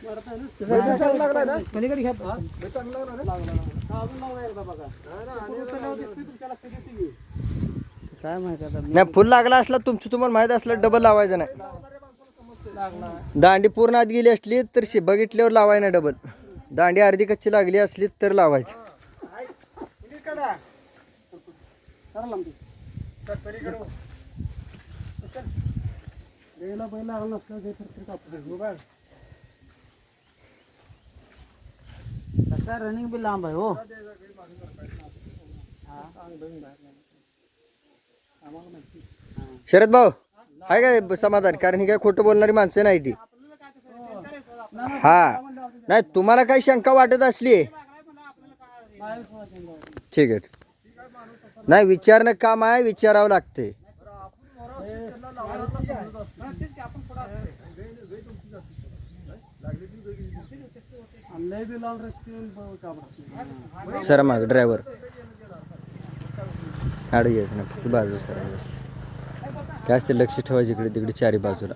लागला ना पलीकडे घ्या चांगला लागला ना अजून लावा एकदा बघा तुमच्या लक्षात येते की काय माहिती आता नाही फुल लागला असला तुमचं तुम्हाला माहित असलं डबल लावायचं नाही. लागला दांडी पूर्ण आत गेली असली तर बघितल्यावर लावायला नाही डबल. दांडी अर्धी कच्ची लागली असली तर लावायची. कसा रनिंग बी लांब आहे हो. शरद भाऊ हाय काय समाधान, कारण ही काय खोटं बोलणारी माणसं नाही ती. हा नाही तुम्हाला काही शंका वाटत असली ठीक आहे. नाही विचारणं काम आहे, विचारावं लागते. सर माग ड्रायव्हर आड घ्यायचं ना बाजू सर व्यवस्थित काय असते लक्ष ठेवायचं इकडे तिकडे चारी बाजूला.